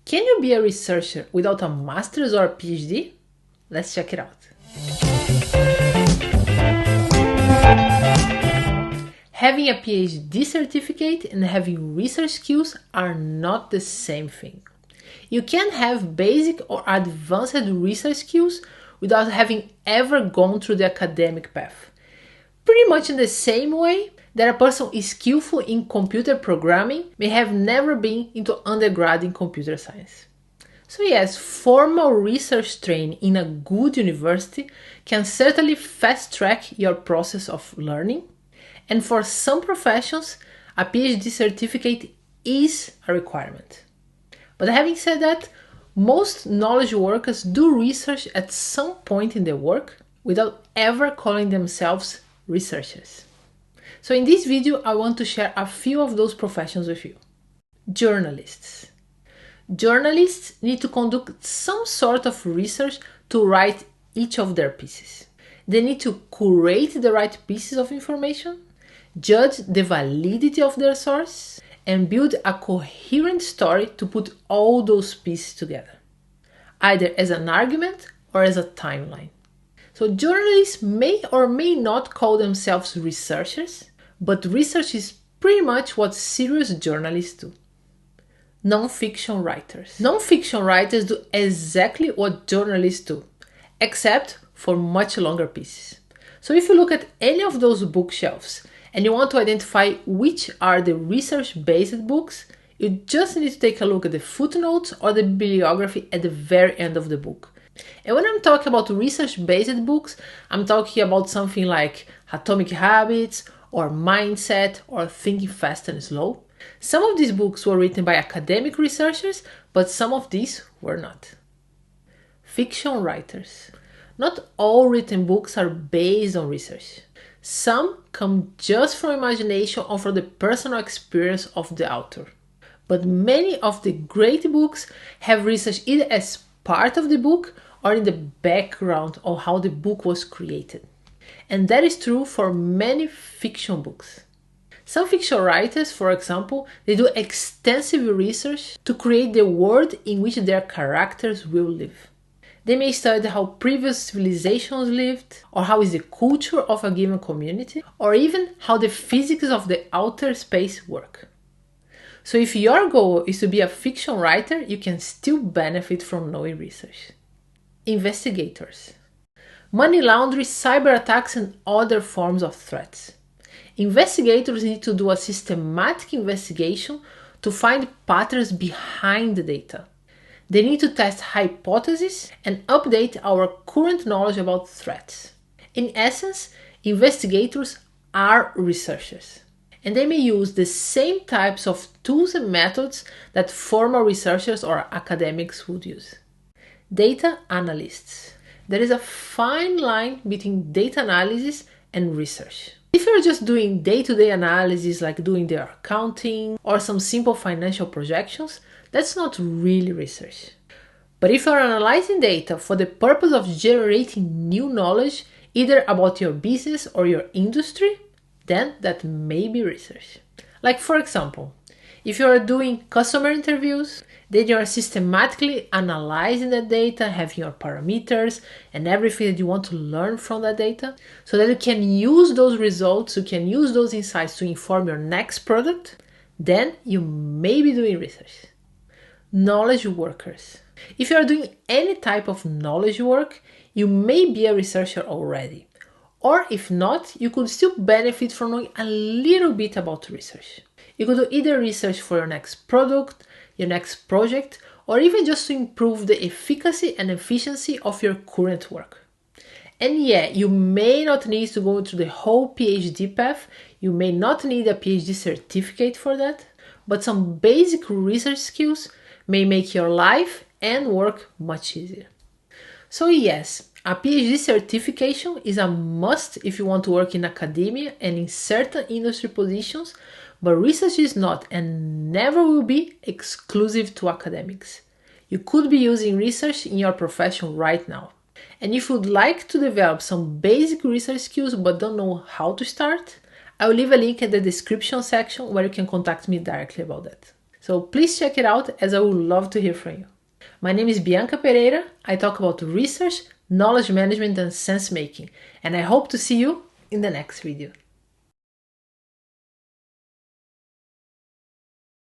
Can you be a researcher without a master's or a PhD? Let's check it out. Having a PhD certificate and having research skills are not the same thing. You can have basic or advanced research skills without having ever gone through the academic path. Pretty much in the same way that a person is skillful in computer programming may have never been into undergrad in computer science. So yes, formal research training in a good university can certainly fast-track your process of learning. And for some professions, a PhD certificate is a requirement. But having said that, most knowledge workers do research at some point in their work without ever calling themselves researchers. So in this video, I want to share a few of those professions with you. Journalists. Journalists need to conduct some sort of research to write each of their pieces. They need to curate the right pieces of information, judge the validity of their source, and build a coherent story to put all those pieces together, either as an argument or as a timeline. So journalists may or may not call themselves researchers, but research is pretty much what serious journalists do. Non-fiction writers. Non-fiction writers do exactly what journalists do, except for much longer pieces. So if you look at any of those bookshelves and you want to identify which are the research-based books, you just need to take a look at the footnotes or the bibliography at the very end of the book. And when I'm talking about research-based books, I'm talking about something like Atomic Habits or Mindset or Thinking Fast and Slow. Some of these books were written by academic researchers, but some of these were not. Fiction writers. Not all written books are based on research. Some come just from imagination or from the personal experience of the author. But many of the great books have research either as part of the book or in the background of how the book was created. And that is true for many fiction books. Some fiction writers, for example, they do extensive research to create the world in which their characters will live. They may study how previous civilizations lived, or how is the culture of a given community, or even how the physics of the outer space work. So if your goal is to be a fiction writer, you can still benefit from knowing research. Investigators. Money laundering, cyber attacks, and other forms of threats. Investigators need to do a systematic investigation to find patterns behind the data. They need to test hypotheses and update our current knowledge about threats. In essence, investigators are researchers, and they may use the same types of tools and methods that formal researchers or academics would use. Data analysts. There is a fine line between data analysis and research. If you're just doing day-to-day analysis like doing their accounting or some simple financial projections, that's not really research. But if you're analyzing data for the purpose of generating new knowledge, either about your business or your industry, then that may be research. Like for example, if you're doing customer interviews, then you're systematically analyzing that data, having your parameters and everything that you want to learn from that data, so that you can use those results, you can use those insights to inform your next product, then you may be doing research. Knowledge workers. If you are doing any type of knowledge work, you may be a researcher already. Or if not, you could still benefit from knowing a little bit about research. You could do either research for your next product, your next project, or even just to improve the efficacy and efficiency of your current work. And yeah, you may not need to go through the whole PhD path, you may not need a PhD certificate for that, but some basic research skills may make your life and work much easier. So yes, a PhD certification is a must if you want to work in academia and in certain industry positions, but research is not and never will be exclusive to academics. You could be using research in your profession right now. And if you'd like to develop some basic research skills but don't know how to start, I will leave a link in the description section where you can contact me directly about that. So please check it out, as I would love to hear from you. My name is Bianca Pereira. I talk about research, knowledge management, and sense making, and I hope to see you in the next video.